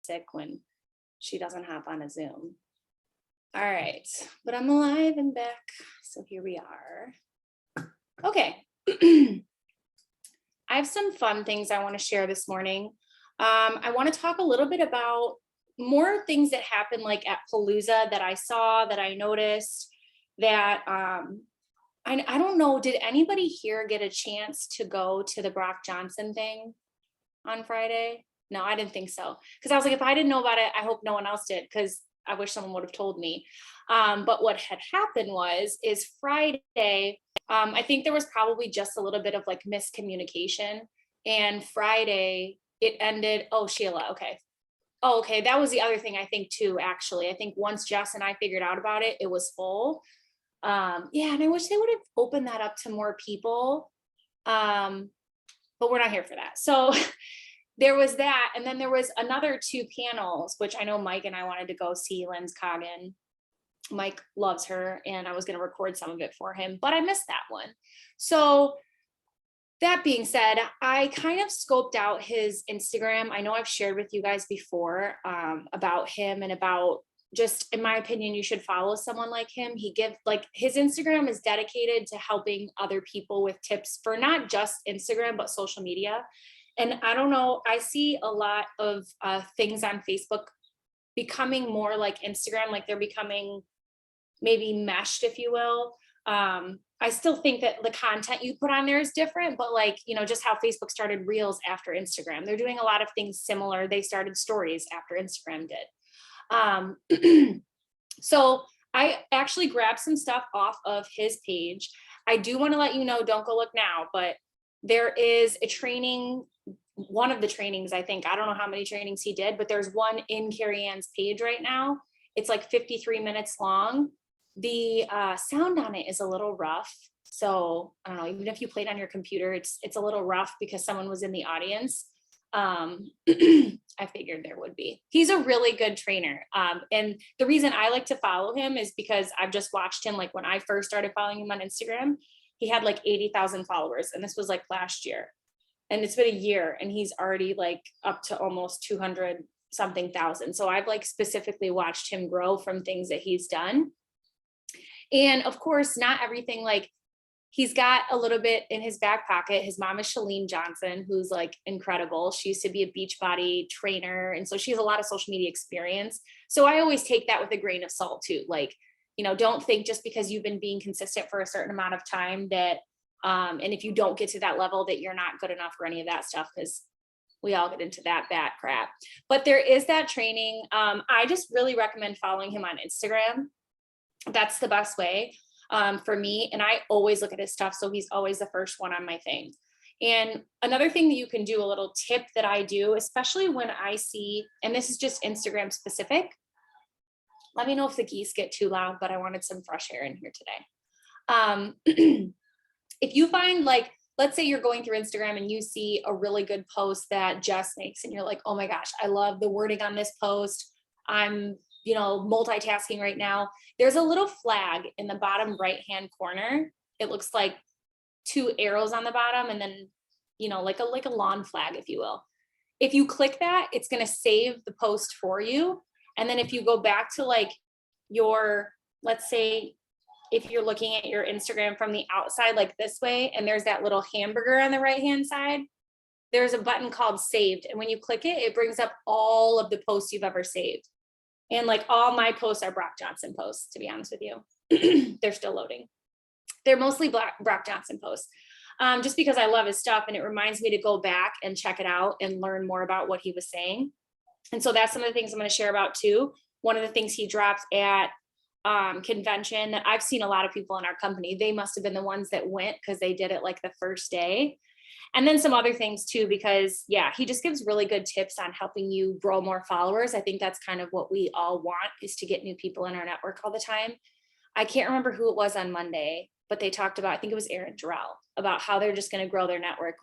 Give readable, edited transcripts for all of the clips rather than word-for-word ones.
sick when she doesn't hop on a Zoom. All right, but I'm alive and back. So here we are. Okay. I have some fun things I want to share this morning. I want to talk a little bit about more things that happened like at Palooza that I saw, that I noticed, that I don't know, did anybody here get a chance to go to the Brock Johnson thing on Friday? No, I didn't think so. Because I was like, if I didn't know about it, I hope no one else did, because I wish someone would have told me. But what had happened is Friday, I think there was probably just a little bit of like miscommunication. And Friday, it ended. Oh, Sheila. Okay. Oh, okay. That was the other thing I think too, actually. I think once Jess and I figured out about it, it was full. Yeah, and I wish they would have opened that up to more people. But we're not here for that. So there was that. And then there was another 2 panels, which I know Mike and I wanted to go see. Lynn's Coggin. Mike loves her, and I was going to record some of it for him, but I missed that one. So that being said, I kind of scoped out his Instagram. I know I've shared with you guys before about him and about just, in my opinion, you should follow someone like him. He gives, like, his Instagram is dedicated to helping other people with tips for not just Instagram, but social media. And I don't know, I see a lot of things on Facebook becoming more like Instagram, like they're becoming maybe meshed, if you will. I still think that the content you put on there is different, but like, you know, just how Facebook started Reels after Instagram. They're doing a lot of things similar. They started stories after Instagram did. So I actually grabbed some stuff off of his page. I do want to let you know, don't go look now, but there is a training, one of the trainings, I think, I don't know how many trainings he did, but there's one in Carrie Ann's page right now. It's like 53 minutes long. The sound on it is a little rough. So I don't know, even if you played on your computer, it's a little rough because someone was in the audience. I figured there would be. He's a really good trainer. And the reason I like to follow him is because I've just watched him. Like when I first started following him on Instagram, he had like 80,000 followers. And this was like last year. And it's been a year and he's already like up to almost 200 something thousand. So I've like specifically watched him grow from things that he's done. And of course, not everything, like he's got a little bit in his back pocket. His mom is Shalene Johnson, who's like incredible. She used to be a Beachbody trainer. And so she has a lot of social media experience. So I always take that with a grain of salt too. Like, you know, don't think just because you've been being consistent for a certain amount of time that, and if you don't get to that level that you're not good enough for any of that stuff, because we all get into that bad crap. But there is that training. I just really recommend following him on Instagram. That's the best way for me. And I always look at his stuff. So he's always the first one on my thing. And another thing that you can do, a little tip that I do, especially when I see, and this is just Instagram specific. Let me know if the geese get too loud, but I wanted some fresh air in here today. If you find, like, let's say you're going through Instagram and you see a really good post that Jess makes and you're like, oh my gosh, I love the wording on this post. I'm, you know, multitasking right now. There's a little flag in the bottom right-hand corner. It looks like 2 arrows on the bottom and then, you know, like a lawn flag, if you will. If you click that, it's going to save the post for you. And then if you go back to like your, let's say, if you're looking at your Instagram from the outside, like this way, and there's that little hamburger on the right-hand side, there's a button called saved. And when you click it, it brings up all of the posts you've ever saved. And like all my posts are Brock Johnson posts, to be honest with you. They're still loading. They're mostly Brock Johnson posts, just because I love his stuff and it reminds me to go back and check it out and learn more about what he was saying. And so that's some of the things I'm going to share about too. One of the things he dropped at convention that I've seen a lot of people in our company, they must have been the ones that went because they did it like the first day. And then some other things too, because yeah, he just gives really good tips on helping you grow more followers. I think that's kind of what we all want, is to get new people in our network all the time. I can't remember who it was on Monday, but they talked about, I think it was Aaron Jarrell, about how they're just going to grow their network.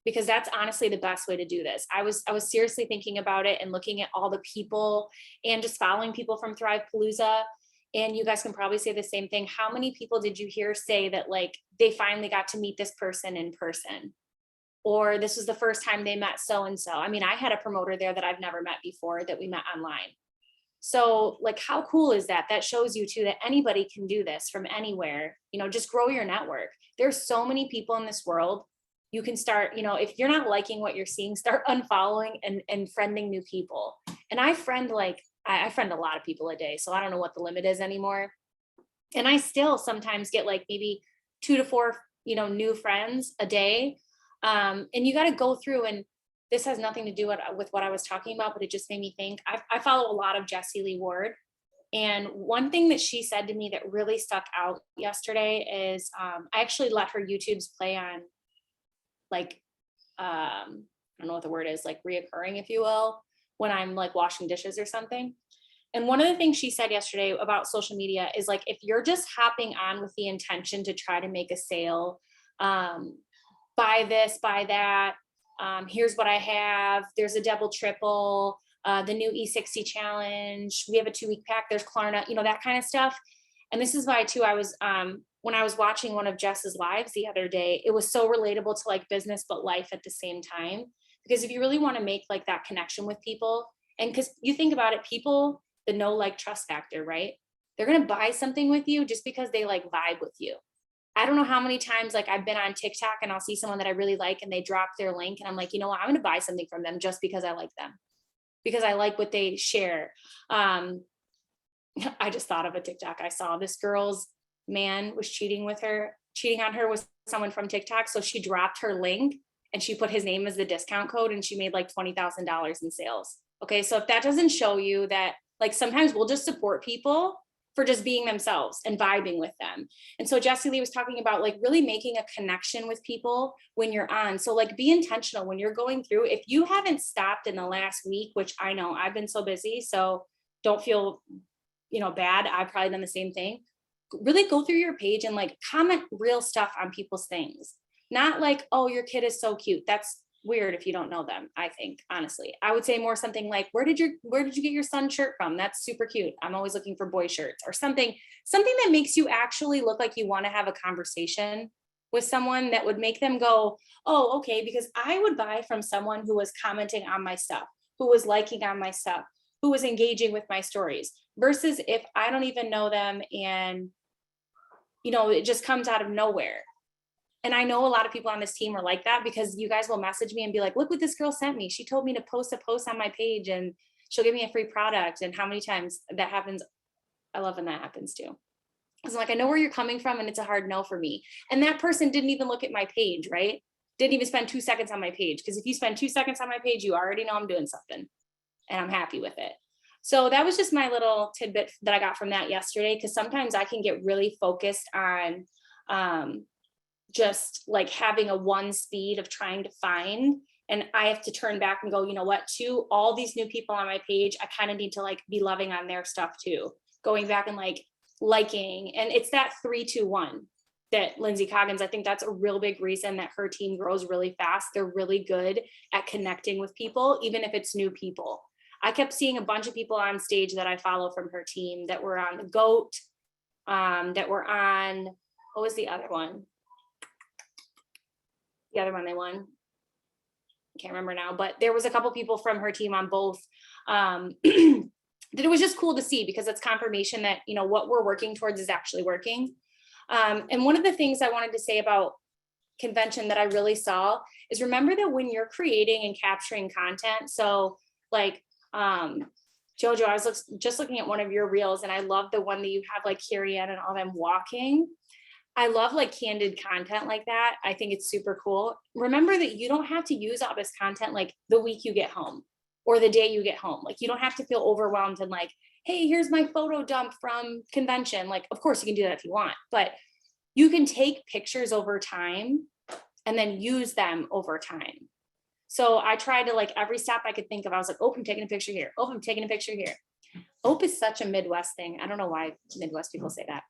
Because that's honestly the best way to do this. I was seriously thinking about it and looking at all the people and just following people from Thrive Palooza. And you guys can probably say the same thing. How many people did you hear say that like they finally got to meet this person in person? or this was the first time they met so-and-so. I mean, I had a promoter there that I've never met before that we met online. So like, how cool is that? That shows you too, that anybody can do this from anywhere, just grow your network. There's so many people in this world. You can start, if you're not liking what you're seeing, start unfollowing and friending new people. And I friend I friend a lot of people a day. So I don't know what the limit is anymore. And I still sometimes get like maybe 2 to 4, new friends a day. And you got to go through, and this has nothing to do with what I was talking about, but it just made me think. I follow a lot of Jessie Lee Ward. And one thing that she said to me that really stuck out yesterday is I actually let her YouTubes play on like, I don't know what the word is, like reoccurring, if you will, when I'm like washing dishes or something. And one of the things she said yesterday about social media is like, if you're just hopping on with the intention to try to make a sale, buy this, buy that, here's what I have, there's a double triple, the new E60 challenge, we have a 2-week pack, there's Klarna, that kind of stuff. And this is why too, I was, when I was watching one of Jess's lives the other day, it was so relatable to like business, but life at the same time. Because if you really want to make like that connection with people, and because you think about it, people, the know, like, trust factor, right? They're going to buy something with you just because they like vibe with you. I don't know how many times like I've been on TikTok and I'll see someone that I really like and they drop their link and I'm like, you know what, I'm going to buy something from them just because I like them, because I like what they share. I just thought of a TikTok I saw. This girl's man was cheating on her with someone from TikTok. So she dropped her link and she put his name as the discount code and she made like $20,000 in sales. Okay. So if that doesn't show you that, like, sometimes we'll just support people for just being themselves and vibing with them. And so Jessie Lee was talking about like really making a connection with people when you're on. So like, be intentional when you're going through. If you haven't stopped in the last week, which I know I've been so busy, so don't feel, bad. I've probably done the same thing. Really go through your page and like comment real stuff on people's things. Not like, oh, your kid is so cute. That's weird if you don't know them. I think, honestly, I would say more something like, where did you get your son's shirt from? That's super cute. I'm always looking for boy shirts, or something that makes you actually look like you want to have a conversation with someone, that would make them go, oh, okay, because I would buy from someone who was commenting on my stuff, who was liking on my stuff, who was engaging with my stories, versus if I don't even know them and, it just comes out of nowhere. And I know a lot of people on this team are like that, because you guys will message me and be like, look what this girl sent me. She told me to post a post on my page and she'll give me a free product. And how many times that happens. I love when that happens too. Because I'm like, I know where you're coming from and it's a hard no for me. And that person didn't even look at my page, right? Didn't even spend 2 seconds on my page. Because if you spend 2 seconds on my page, you already know I'm doing something and I'm happy with it. So that was just my little tidbit that I got from that yesterday. Because sometimes I can get really focused on, just like having a one speed of trying to find, and I have to turn back and go, you know what, to all these new people on my page, I kind of need to like be loving on their stuff too, going back and like liking. And it's that 3-2-1 that Lindsay Coggins, I think that's a real big reason that her team grows really fast. They're really good at connecting with people, even if it's new people. I kept seeing a bunch of people on stage that I follow from her team that were on the GOAT, that were on, what was the other one? The other one they won, I can't remember now, but there was a couple people from her team on both, that it was just cool to see, because it's confirmation that, what we're working towards is actually working. And one of the things I wanted to say about convention that I really saw is, remember that when you're creating and capturing content, so like, Jojo, I was just looking at one of your reels, and I love the one that you have like Carrie Ann and all them walking. I love like candid content like that. I think it's super cool. Remember that you don't have to use all this content like the week you get home or the day you get home. Like, you don't have to feel overwhelmed and like, hey, here's my photo dump from convention. Like, of course you can do that if you want, but you can take pictures over time and then use them over time. So I tried to, like, every step I could think of, I was like, oh, I'm taking a picture here. Oh, I'm taking a picture here. Ope is such a Midwest thing. I don't know why Midwest people say that.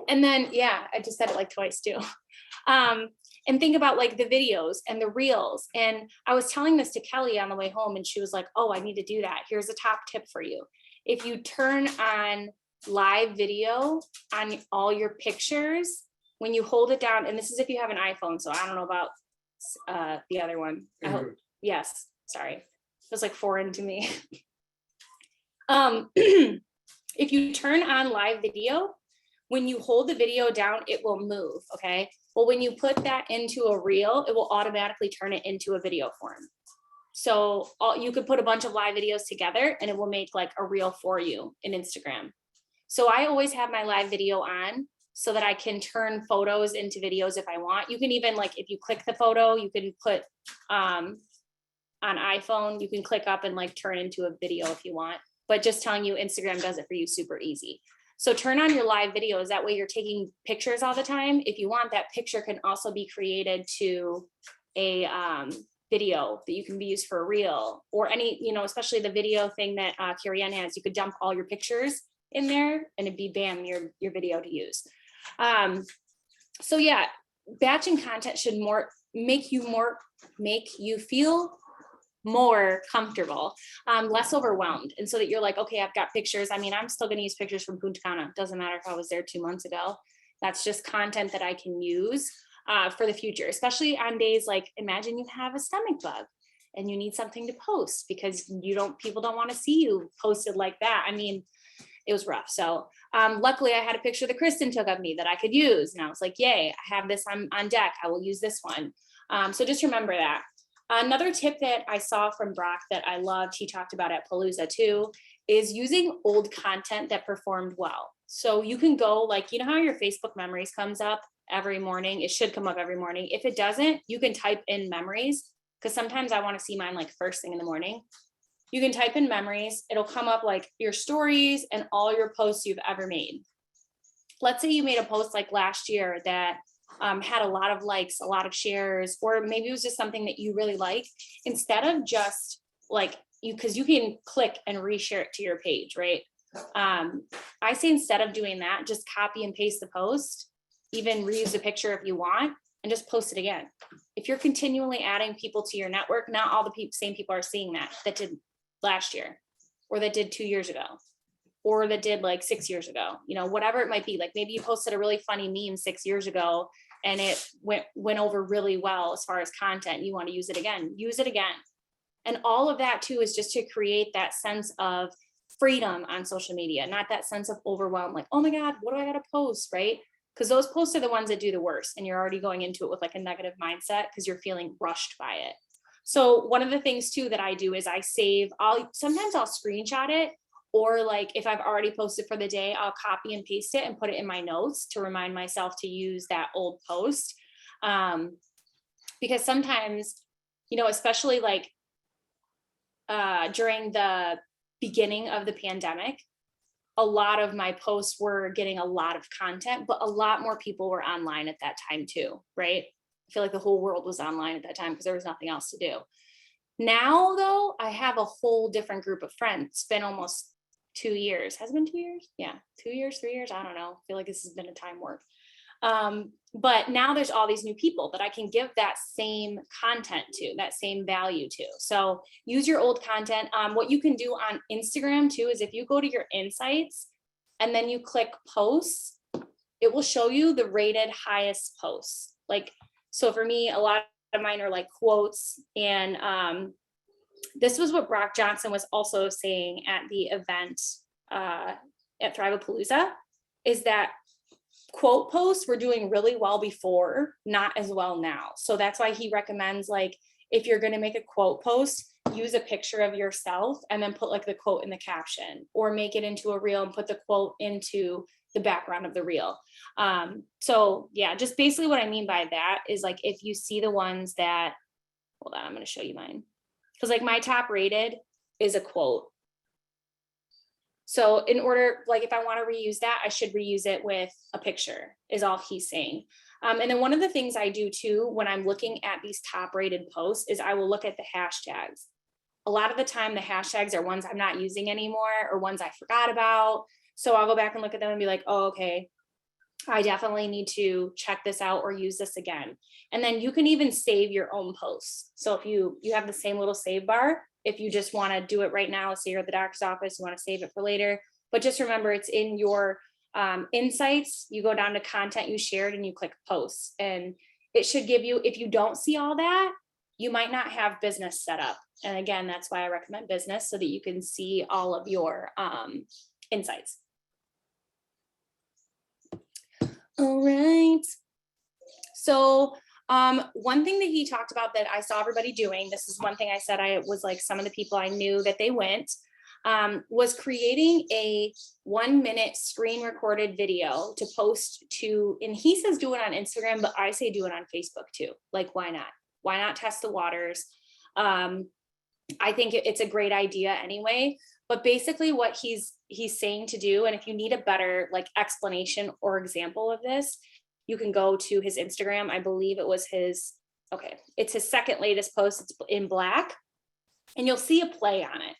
And then, yeah, I just said it like twice too. And think about like the videos and the reels. And I was telling this to Kelly on the way home, and she was like, oh, I need to do that. Here's a top tip for you. If you turn on live video on all your pictures, when you hold it down, and this is if you have an iPhone, so I don't know about the other one. I hope, yes, sorry. It was like foreign to me. If you turn on live video, when you hold the video down, it will move, okay? Well, when you put that into a reel, it will automatically turn it into a video form. So you could put a bunch of live videos together and it will make like a reel for you in Instagram. So I always have my live video on so that I can turn photos into videos if I want. You can even, like, if you click the photo, you can put on iPhone, you can click up and like turn into a video if you want, but just telling you, Instagram does it for you super easy. So turn on your live videos. That way you're taking pictures all the time. If you want, that picture can also be created to a video that you can be used for a reel or any, you know, especially the video thing that Carrie Ann has. You could dump all your pictures in there and it'd be bam, your video to use. So yeah, batching content should make you feel more comfortable, less overwhelmed. And so that you're like, okay, I've got pictures. I mean, I'm still going to use pictures from Punta Cana. Doesn't matter if I was there 2 months ago. That's just content that I can use for the future, especially on days like, imagine you have a stomach bug and you need something to post because people don't want to see you posted like that. I mean, it was rough. So luckily I had a picture that Kristen took of me that I could use. And I was like, yay, I have this on deck. I will use this one. So just remember that. Another tip that I saw from Brock that I loved, he talked about at Palooza too, is using old content that performed well. So you can go like, you know how your Facebook memories comes up every morning? It should come up every morning. If it doesn't, you can type in memories, because sometimes I want to see mine like first thing in the morning. You can type in memories. It'll come up like your stories and all your posts you've ever made. Let's say you made a post like last year that had a lot of likes, a lot of shares, or maybe it was just something that you really like. Instead of just like because you can click and reshare it to your page, right? I say instead of doing that, just copy and paste the post, even reuse the picture if you want, and just post it again. If you're continually adding people to your network, not all the same people are seeing that did last year, or that did 2 years ago, or that did like 6 years ago, you know, whatever it might be. Like maybe you posted a really funny meme 6 years ago and it went over really well as far as content. You want to use it again, use it again. And all of that too is just to create that sense of freedom on social media, not that sense of overwhelm, like, oh my God, what do I got to post, right? Because those posts are the ones that do the worst. And you're already going into it with like a negative mindset because you're feeling rushed by it. So one of the things too that I do is sometimes I'll screenshot it, or like if I've already posted for the day, I'll copy and paste it and put it in my notes to remind myself to use that old post. Because sometimes, you know, especially like during the beginning of the pandemic, a lot of my posts were getting a lot of content, but a lot more people were online at that time too, right? I feel like the whole world was online at that time because there was nothing else to do. Now, though, I have a whole different group of friends. It's been almost 2 years. Has it been 2 years? Yeah, 2 years, 3 years. I don't know. I feel like this has been a time warp. But now there's all these new people that I can give that same content to, that same value to. So use your old content. What you can do on Instagram too is if you go to your insights and then you click posts, it will show you the rated highest posts. Like, so for me, a lot of mine are like quotes. And this was what Brock Johnson was also saying at the event at Palooza, is that quote posts were doing really well before, not as well now. So that's why he recommends, like, if you're going to make a quote post, use a picture of yourself and then put like the quote in the caption, or make it into a reel and put the quote into the background of the reel. So yeah, just basically what I mean by that is like, if you see the ones that, hold on, I'm going to show you mine. Because like my top rated is a quote. So in order, like if I want to reuse that, I should reuse it with a picture, is all he's saying. And then one of the things I do too, when I'm looking at these top rated posts, is I will look at the hashtags. A lot of the time the hashtags are ones I'm not using anymore or ones I forgot about. So I'll go back and look at them and be like, oh, okay, I definitely need to check this out or use this again. And then you can even save your own posts. So if you have the same little save bar, if you just want to do it right now, say you're at the doctor's office, you want to save it for later, but just remember it's in your insights. You go down to content you shared and you click posts, and it should give you, if you don't see all that, you might not have business set up. And again, that's why I recommend business, so that you can see all of your insights. All right. So one thing that he talked about that I saw everybody doing, this is one thing I said, I was like, some of the people I knew that they went, was creating a 1-minute screen recorded video to post to, and he says do it on Instagram, but I say do it on Facebook too. Like, why not? Why not test the waters? I think it's a great idea anyway, but basically what he's saying to do, and if you need a better like explanation or example of this, you can go to his Instagram. I believe it was his, okay, it's his second latest post. It's in black, and you'll see a play on it.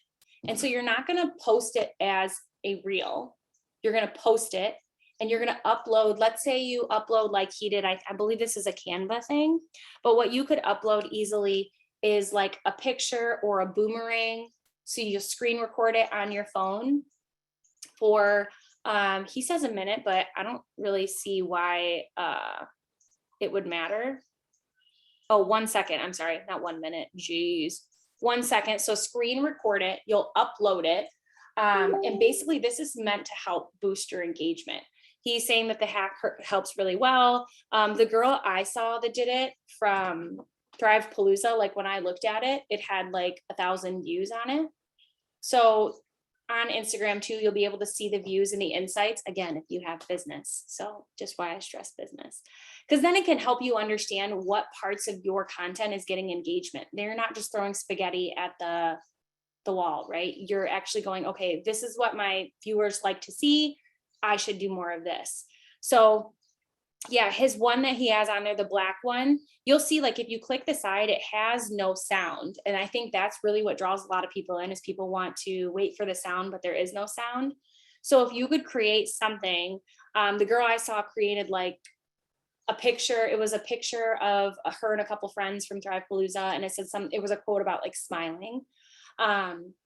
And so you're not going to post it as a reel. You're going to post it and you're going to upload. Let's say you upload like he did. I believe this is a Canva thing, but what you could upload easily is like a picture or a boomerang. So you just screen record it on your phone for, he says a minute, but I don't really see why it would matter. Oh, 1 second. I'm sorry, not 1 minute. Geez. 1 second. So screen record it, you'll upload it. And basically this is meant to help boost your engagement. He's saying that the hack helps really well. The girl I saw that did it from Thrive Palooza, like when I looked at it, it had like 1,000 views on it. So on Instagram too, you'll be able to see the views and the insights, again, if you have business. So just why I stress business, because then it can help you understand what parts of your content is getting engagement. They're not just throwing spaghetti at the wall, right? You're actually going, okay, this is what my viewers like to see. I should do more of this. So yeah, his one that he has on there, the black one, you'll see like if you click the side, it has no sound. And I think that's really what draws a lot of people in, is people want to wait for the sound, but there is no sound. So if you could create something, the girl I saw created like a picture. It was a picture of her and a couple friends from Thrive Palooza, and it said it was a quote about like smiling.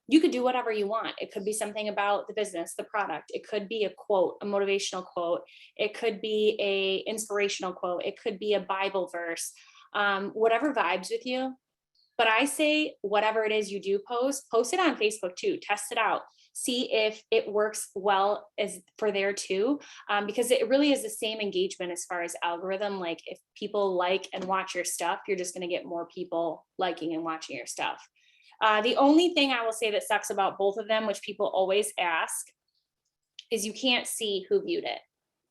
You could do whatever you want. It could be something about the business, the product. It could be a quote, a motivational quote. It could be a inspirational quote. It could be a Bible verse, whatever vibes with you. But I say, whatever it is you do post it on Facebook too. Test it out. See if it works well as for there too, because it really is the same engagement as far as algorithm. Like if people like and watch your stuff, you're just going to get more people liking and watching your stuff. The only thing I will say that sucks about both of them, which people always ask, is you can't see who viewed it.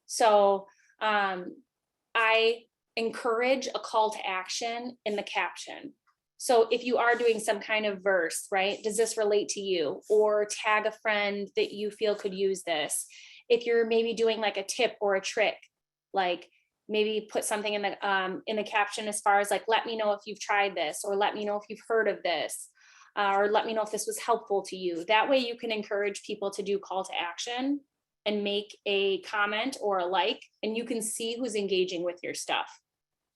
So I encourage a call to action in the caption. So if you are doing some kind of verse, right, does this relate to you? Or tag a friend that you feel could use this. If you're maybe doing like a tip or a trick, like maybe put something in the caption as far as like, let me know if you've tried this, or let me know if you've heard of this. Or let me know if this was helpful to you. That way you can encourage people to do call to action and make a comment or a like, and you can see who's engaging with your stuff.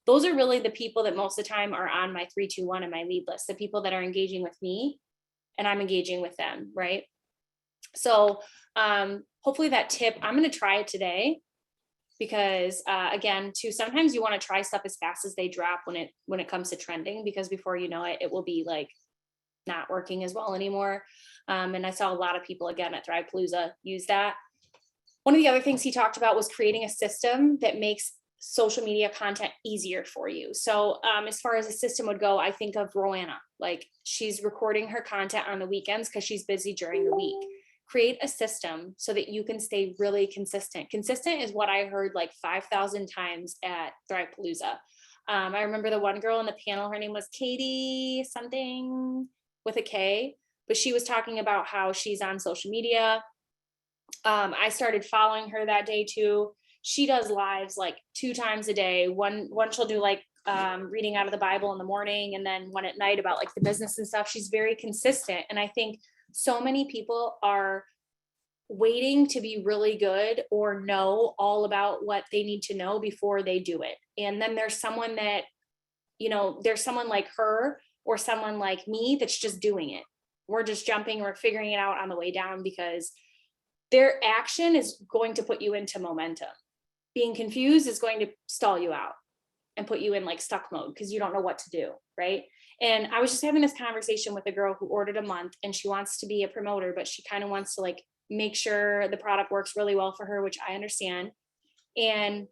Those are really the people that most of the time are on my 3-2-1 and my lead list, the people that are engaging with me and I'm engaging with them, right? So hopefully that tip, I'm going to try it today, because again, too, sometimes you want to try stuff as fast as they drop when it comes to trending, because before you know it, it will be like not working as well anymore. And I saw a lot of people again at Thrive Palooza use that. One of the other things he talked about was creating a system that makes social media content easier for you. So as far as a system would go, I think of Roanna, like she's recording her content on the weekends because she's busy during the week. Create a system so that you can stay really consistent. Consistent is what I heard like 5,000 times at Thrive Palooza. I remember the one girl in the panel, her name was Katie something with a K, but she was talking about how she's on social media. I started following her that day too. She does lives like 2 times a day. One she'll do like reading out of the Bible in the morning, and then one at night about like the business and stuff. She's very consistent. And I think so many people are waiting to be really good or know all about what they need to know before they do it. And then there's someone that, there's someone like her or someone like me that's just doing it. We're just jumping, we're figuring it out on the way down, because their action is going to put you into momentum. Being confused is going to stall you out. and put you in like stuck mode because you don't know what to do, right? And I was just having this conversation with a girl who ordered a month, and she wants to be a promoter, but she kind of wants to like make sure the product works really well for her, which I understand. And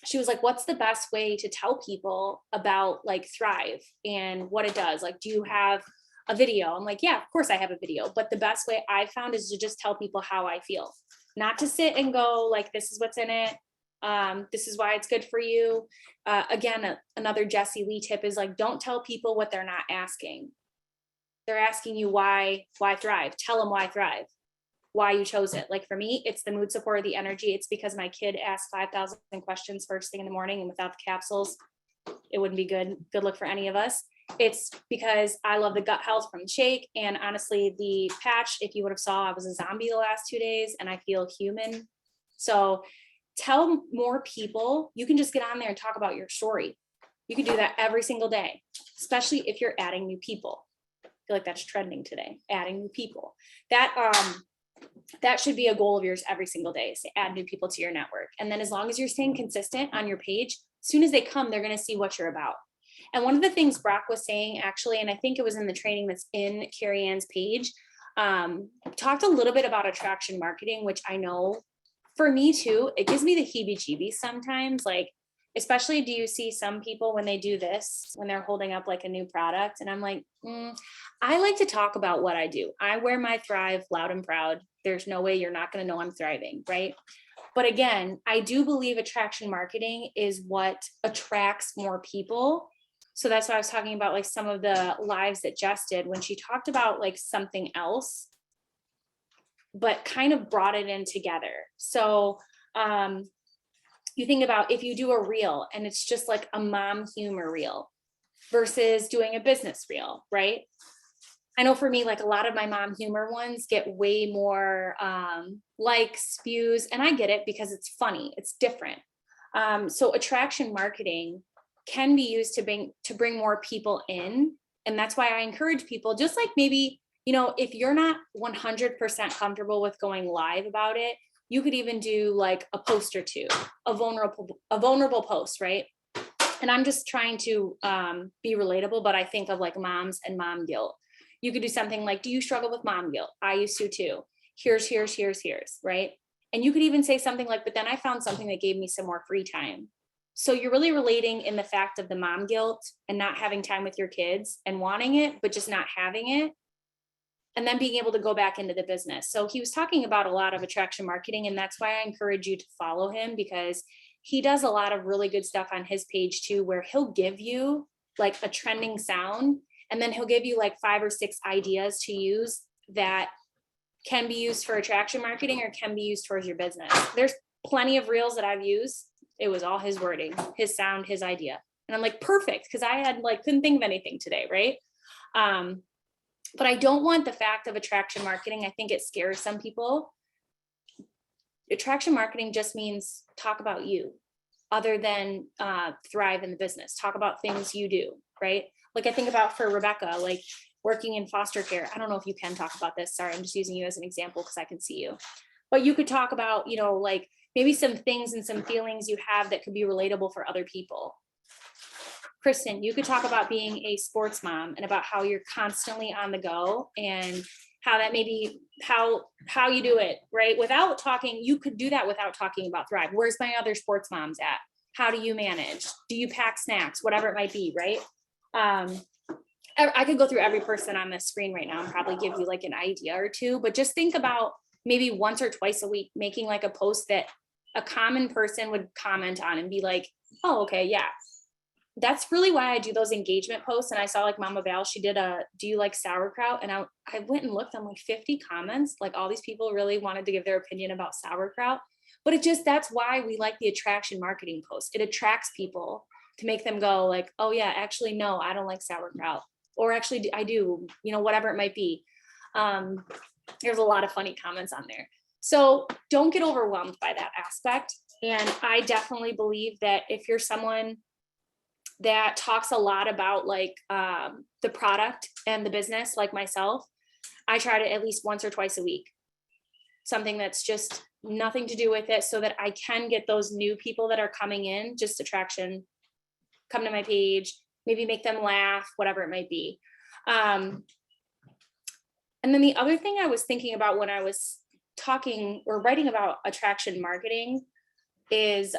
she was like, what's the best way to tell people about like Thrive and what it does? Like, do you have a video? I'm like, yeah, of course I have a video. But the best way I found is to just tell people how I feel, not to sit and go like, this is what's in it. This is why it's good for you. Again, another Jessie Lee tip is like, don't tell people what they're not asking. They're asking you why Thrive. Tell them why Thrive, why you chose it. Like for me, it's the mood support, the energy. It's because my kid asked 5,000 questions first thing in the morning, and without the capsules, it wouldn't be good look for any of us. It's because I love the gut health from the shake. And honestly, the patch, if you would have saw, I was a zombie the last 2 days and I feel human. So tell more people. You can just get on there and talk about your story. You can do that every single day, especially if you're adding new people. I feel like that's trending today, adding new people. That should be a goal of yours every single day, is to add new people to your network. And then as long as you're staying consistent on your page, as soon as they come, they're going to see what you're about. And one of the things Brock was saying, actually, and I think it was in the training that's in Carrie Ann's page, talked a little bit about attraction marketing, which I know for me too, it gives me the heebie-jeebies sometimes. Like, especially, do you see some people when they do this, when they're holding up like a new product? And I'm like, I like to talk about what I do. I wear my Thrive loud and proud. There's no way you're not going to know I'm thriving, right? But again, I do believe attraction marketing is what attracts more people. So that's why I was talking about like some of the lives that Jess did when she talked about like something else, but kind of brought it in together. So you think about if you do a reel and it's just like a mom humor reel versus doing a business reel, right? I know for me, like a lot of my mom humor ones get way more likes, views, and I get it because it's funny, it's different. So attraction marketing can be used to bring more people in. And that's why I encourage people, just like maybe, if you're not 100% comfortable with going live about it, you could even do like a post or two, a vulnerable post, right? And I'm just trying to be relatable, but I think of like moms and mom guilt. You could do something like, do you struggle with mom guilt? I used to too. Here's, right? And you could even say something like, but then I found something that gave me some more free time. So you're really relating in the fact of the mom guilt and not having time with your kids and wanting it, but just not having it. And then being able to go back into the business. So he was talking about a lot of attraction marketing, and that's why I encourage you to follow him, because he does a lot of really good stuff on his page too, where he'll give you like a trending sound, and then he'll give you like 5 or 6 ideas to use that can be used for attraction marketing or can be used towards your business. There's plenty of reels that I've used. It was all his wording, his sound, his idea. And I'm like, perfect, because I had couldn't think of anything today, right? But I don't want the fact of attraction marketing. I think it scares some people. Attraction marketing just means talk about you, other than thrive in the business. Talk about things you do, right? Like I think about for Rebecca, like working in foster care. I don't know if you can talk about this. Sorry, I'm just using you as an example because I can see you. But you could talk about, like maybe some things and some feelings you have that could be relatable for other people. Kristen, you could talk about being a sports mom and about how you're constantly on the go and how that maybe how you do it, right? Without talking, you could do that without talking about Thrive. Where's my other sports moms at? How do you manage? Do you pack snacks? Whatever it might be, right? I could go through every person on this screen right now and probably give you like an idea or two, but just think about maybe once or twice a week, making like a post that a common person would comment on and be like, oh, okay, yeah. That's really why I do those engagement posts. And I saw like Mama Val, she did do you like sauerkraut? And I went and looked, I'm like 50 comments, like all these people really wanted to give their opinion about sauerkraut. But that's why we like the attraction marketing post. It attracts people to make them go like, oh yeah, actually, no, I don't like sauerkraut. Or actually I do, whatever it might be. There's a lot of funny comments on there. So don't get overwhelmed by that aspect. And I definitely believe that if you're someone that talks a lot about like the product and the business, like myself, I try to at least once or twice a week, something that's just nothing to do with it, so that I can get those new people that are coming in, just attraction come to my page, maybe make them laugh, whatever it might be. And then the other thing I was thinking about when I was talking or writing about attraction marketing is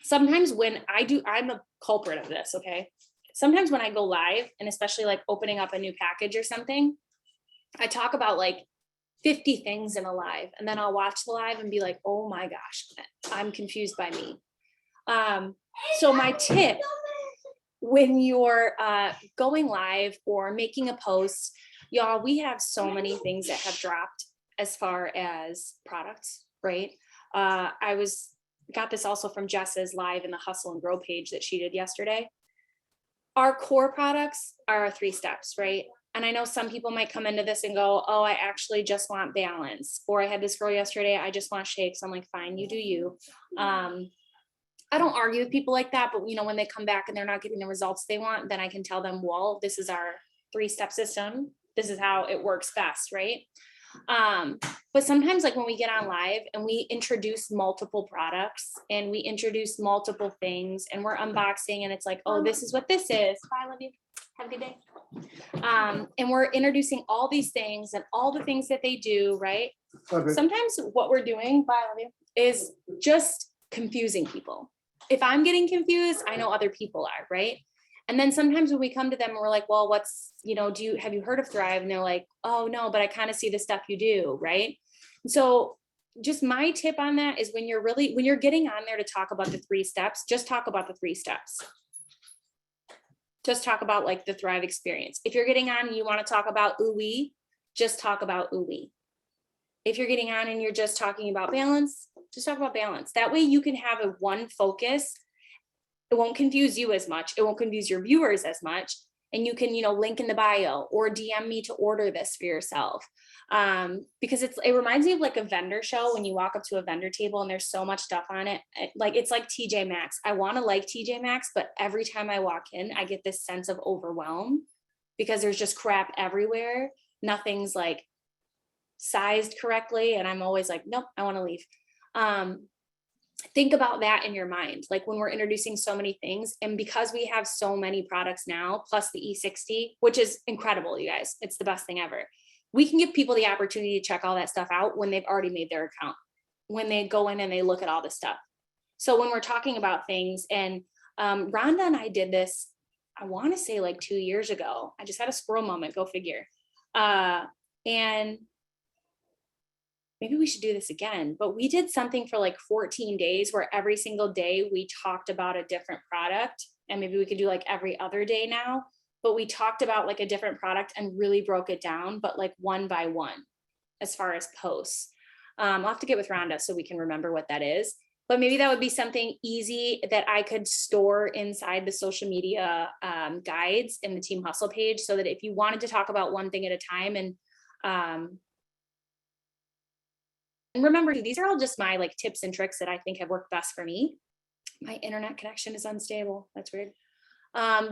sometimes when I'm a culprit of this, okay? Sometimes when I go live, and especially like opening up a new package or something, I talk about like 50 things in a live, and then I'll watch the live and be like, oh my gosh, I'm confused by me. So my tip when you're going live or making a post, y'all, we have so many things that have dropped as far as products, right? I got this also from Jess's live in the Hustle and Grow page that she did yesterday. Our core products are our 3 steps, right? And I know some people might come into this and go, oh, I actually just want balance. Or I had this girl yesterday, I just want shakes. I'm like, fine, you do you. I don't argue with people like that, but when they come back and they're not getting the results they want, then I can tell them, well, this is our 3-step system. This is how it works best, right? But sometimes like when we get on live and we introduce multiple products and we introduce multiple things and we're unboxing and it's like, oh, this is what this is. Bye, love you. Have a good day. And we're introducing all these things and all the things that they do, right? Okay. Sometimes what we're doing, bye, love you, is just confusing people. If I'm getting confused, I know other people are, right? And then sometimes when we come to them and we're like, well, have you heard of Thrive? And they're like, oh no, but I kind of see the stuff you do, right? And so just my tip on that is when you're getting on there to talk about the 3 steps, just talk about the 3 steps. Just talk about like the Thrive experience. If you're getting on and you want to talk about ooh-wee, just talk about ooh-wee. If you're getting on and you're just talking about balance, just talk about balance. That way you can have a one focus. It won't confuse you as much. It won't confuse your viewers as much. And you can, link in the bio or DM me to order this for yourself. Because it reminds me of like a vendor show when you walk up to a vendor table and there's so much stuff on it. It's like TJ Maxx. I want to like TJ Maxx, but every time I walk in, I get this sense of overwhelm because there's just crap everywhere. Nothing's like sized correctly. And I'm always like, nope, I want to leave. Think about that in your mind. Like when we're introducing so many things, and because we have so many products now, plus the E60, which is incredible, you guys, it's the best thing ever. We can give people the opportunity to check all that stuff out when they've already made their account, when they go in and they look at all this stuff. So when we're talking about things, and Rhonda and I did this, I want to say like 2 years ago. I just had a squirrel moment, go figure. And maybe we should do this again, but we did something for like 14 days where every single day we talked about a different product, and maybe we could do like every other day now, but we talked about like a different product and really broke it down, but like one by one as far as posts. I'll have to get with Rhonda so we can remember what that is, but maybe that would be something easy that I could store inside the social media guides in the Team Hustle page, so that if you wanted to talk about one thing at a time, and remember, these are all just my like tips and tricks that I think have worked best for me. My internet connection is unstable. That's weird.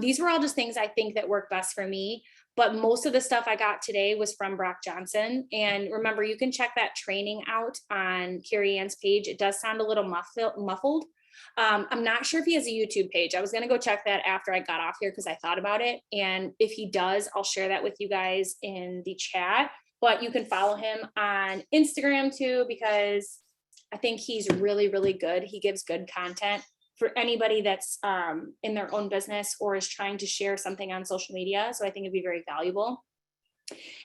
These were all just things I think that work best for me. But most of the stuff I got today was from Brock Johnson. And remember, you can check that training out on Carrie Ann's page. It does sound a little muffled. I'm not sure if he has a YouTube page. I was going to go check that after I got off here because I thought about it. And if he does, I'll share that with you guys in the chat. But you can follow him on Instagram too, because I think he's really, really good. He gives good content for anybody that's in their own business or is trying to share something on social media. So I think it'd be very valuable.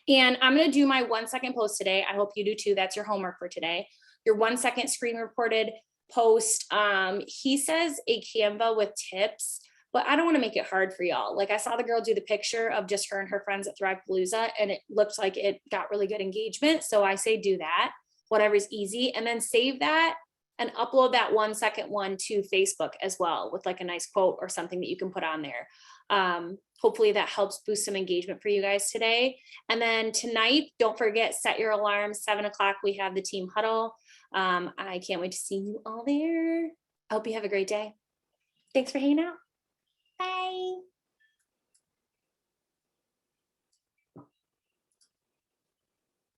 And I'm going to do my 1-second post today. I hope you do too. That's your homework for today. Your 1-second screen recorded post. He says a Canva with tips, but I don't want to make it hard for y'all. Like I saw the girl do the picture of just her and her friends at Thrive Palooza, and it looked like it got really good engagement. So I say do that, whatever's easy, and then save that and upload that 1-second one to Facebook as well with like a nice quote or something that you can put on there. Hopefully that helps boost some engagement for you guys today. And then tonight, don't forget, set your alarm, 7 o'clock, we have the team huddle. I can't wait to see you all there. I hope you have a great day. Thanks for hanging out.